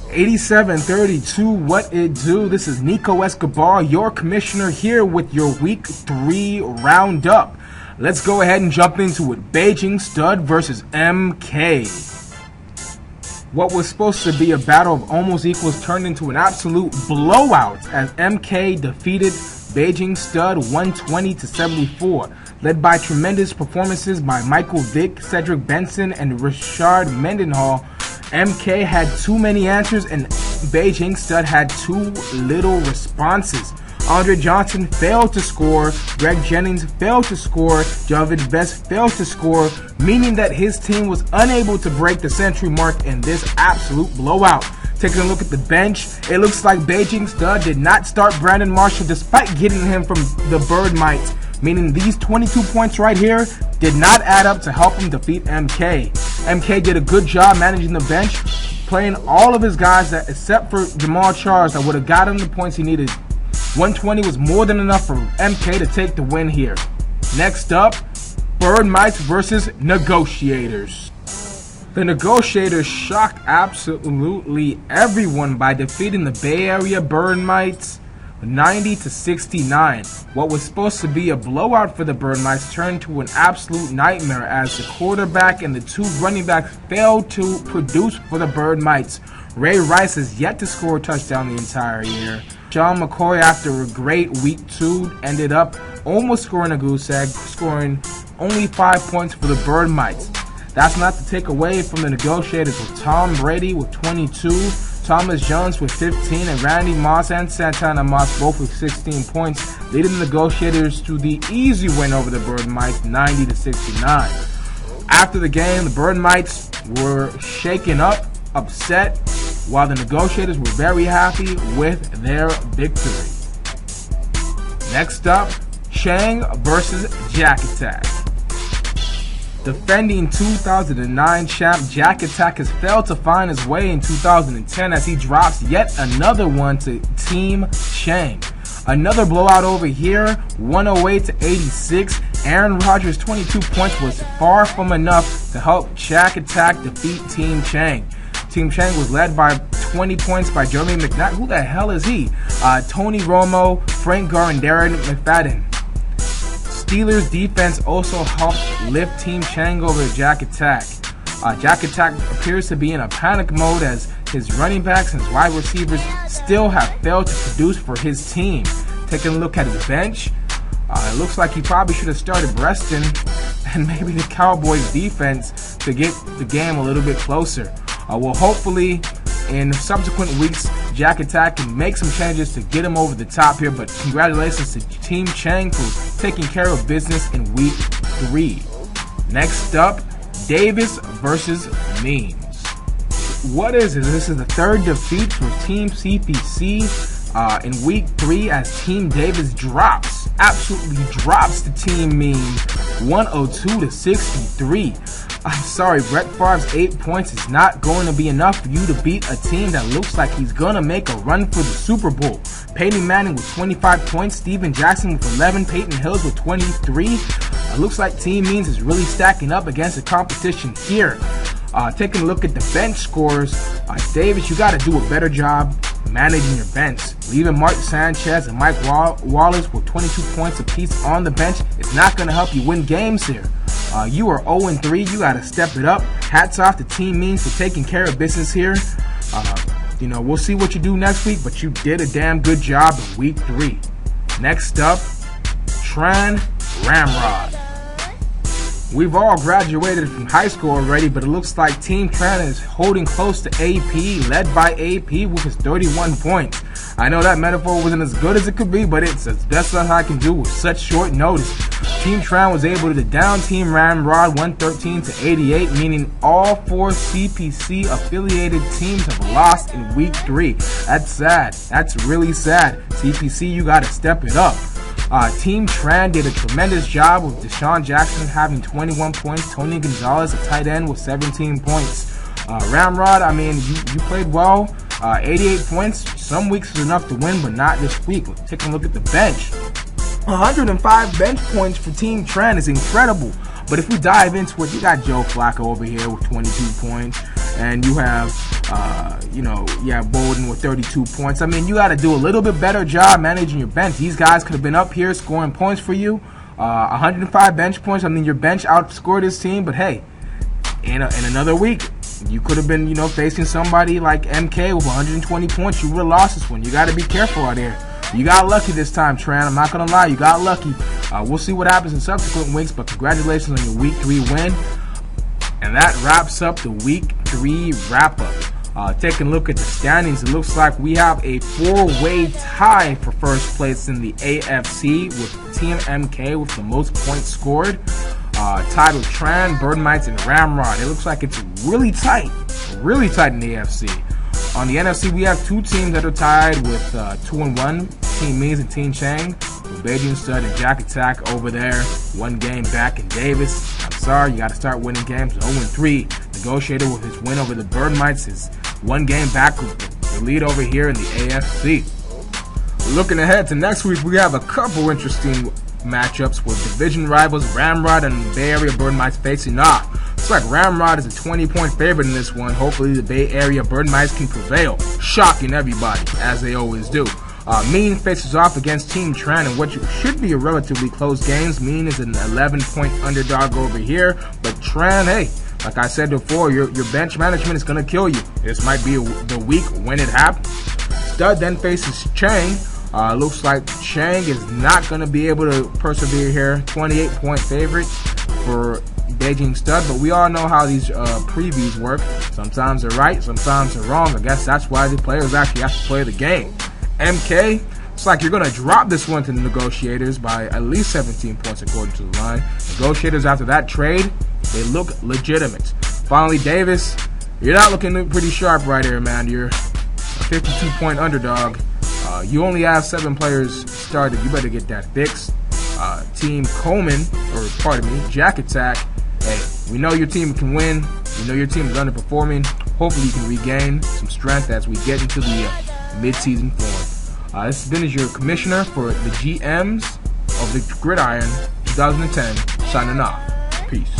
87-32, what it do? This is Nico Escobar, your commissioner, here with your Week 3 roundup. Let's go ahead and jump into it. Beijing Stud versus MK. What was supposed to be a battle of almost equals turned into an absolute blowout as MK defeated Beijing Stud 120-74. Led by tremendous performances by Michael Vick, Cedric Benson, and Richard Mendenhall. MK had too many answers and Beijing Stud had too little responses. Andre Johnson failed to score, Greg Jennings failed to score, Javid Best failed to score, meaning that his team was unable to break the century mark in this absolute blowout. Taking a look at the bench, it looks like Beijing Stud did not start Brandon Marshall despite getting him from the Bird Mites, meaning these 22 points right here did not add up to help him defeat MK. MK did a good job managing the bench, playing all of his guys that, except for Jamal Charles, that would have got him the points he needed. 120 was more than enough for MK to take the win here. Next up, Bird Mites versus Negotiators. The Negotiators shocked absolutely everyone by defeating the Bay Area Bird Mites 90-69. What was supposed to be a blowout for the Bird Mites turned to an absolute nightmare as the quarterback and the two running backs failed to produce for the Bird Mites. Ray Rice has yet to score a touchdown the entire year. Sean McCoy, after a great week 2, ended up almost scoring a goose egg, scoring only 5 points for the Bird Mites. That's not to take away from the Negotiators with Tom Brady with 22, Thomas Jones with 15, and Randy Moss and Santana Moss both with 16 points, leading the Negotiators to the easy win over the Bird Mites 90-69. After the game, the Bird Mites were shaken up, upset, while the Negotiators were very happy with their victory. Next up, Chang versus Jack Attack. Defending 2009 champ Jack Attack has failed to find his way in 2010 as he drops yet another one to Team Chang. Another blowout over here, 108-86. Aaron Rodgers' 22 points was far from enough to help Jack Attack defeat Team Chang. Team Chang was led by 20 points by Jeremy McKnight. Who the hell is he? Tony Romo, Frank Gore, and Darren McFadden. Steelers defense also helped lift Team Chang over Jack Attack. Jack Attack appears to be in a panic mode as his running backs and his wide receivers still have failed to produce for his team. Taking a look at his bench, it looks like he probably should have started Breston and maybe the Cowboys defense to get the game a little bit closer. Well, hopefully in subsequent weeks, Jack Attack can make some changes to get him over the top here, but congratulations to Team Chang for taking care of business in Week 3. Next up, Davis versus Means. What is this? This is the third defeat for Team CPC in Week 3 as Team Davis absolutely drops the Team Means 102-63. I'm sorry, Brett Favre's 8 points is not going to be enough for you to beat a team that looks like he's going to make a run for the Super Bowl. Peyton Manning with 25 points, Steven Jackson with 11, Peyton Hills with 23. It looks like Team Means is really stacking up against the competition here. Taking a look at the bench scores, Davis, you got to do a better job managing your bench. Leaving Mark Sanchez and Mike Wallace with 22 points apiece on the bench is not going to help you win games here. You are 0-3. You got to step it up. Hats off to Team Means for taking care of business here. We'll see what you do next week, but you did a damn good job in Week 3. Next up, Tran Ramrod. We've all graduated from high school already, but it looks like Team Tran is holding close to AP, led by AP with his 31 points. I know that metaphor wasn't as good as it could be, but it's as best as I can do with such short notice. Team Tran was able to down Team Ramrod 113-88, meaning all 4 CPC affiliated teams have lost in Week 3. That's sad. That's really sad. CPC, you got to step it up. Team Tran did a tremendous job with Deshaun Jackson having 21 points, Tony Gonzalez, a tight end, with 17 points. Ramrod, I mean, you played well. 88 points. Some weeks is enough to win, but not this week. Take a look at the bench. 105 bench points for Team Tran is incredible. But if we dive into it, you got Joe Flacco over here with 22 points. And you have you have Bolden with 32 points. I mean, you got to do a little bit better job managing your bench. These guys could have been up here scoring points for you. 105 bench points. I mean, your bench outscored this team, but hey, in another week, you could have been, facing somebody like MK with 120 points. You would have lost this one. You got to be careful out here. You got lucky this time, Tran. I'm not going to lie. You got lucky. We'll see what happens in subsequent weeks, but congratulations on your Week 3 win. And that wraps up the Week 3 wrap-up. Taking a look at the standings, it looks like we have a 4-way tie for first place in the AFC with Team MK with the most points scored. Tied with Tran, Bird Mites, and Ramrod. It looks like it's really tight in the AFC. On the NFC, we have two teams that are tied with 2-1, Team Means and Team Chang. With Beijing Stud and Jack Attack over there, one game back in Davis. I'm sorry, you got to start winning games. 0-3. Negotiator with his win over the Bird Mites is one game back with the lead over here in the AFC. Looking ahead to next week, we have a couple interesting matchups with division rivals Ramrod and Bay Area Bird Mites facing off. Looks like Ramrod is a 20-point favorite in this one. Hopefully the Bay Area Bird Mites can prevail, shocking everybody, as they always do. Mean faces off against Team Tran in what should be a relatively close game. Mean is an 11-point underdog over here, but Tran, hey, like I said before, your bench management is going to kill you. This might be the week when it happens. Stud then faces Chang. Looks like Chang is not going to be able to persevere here. 28-point favorite for Beijing Stud, but we all know how these previews work. Sometimes they're right, sometimes they're wrong. I guess that's why the players actually have to play the game. MK, it's like you're going to drop this one to the Negotiators by at least 17 points according to the line. Negotiators, after that trade, they look legitimate. Finally, Davis, you're not looking pretty sharp right here, man. You're a 52-point underdog. You only have 7 players started. You better get that fixed. Team Coleman, or pardon me, Jack Attack. Hey, we know your team can win. We know your team is underperforming. Hopefully you can regain some strength as we get into the mid-season form. This has been your commissioner for the GMs of the Gridiron 2010, signing off. Peace.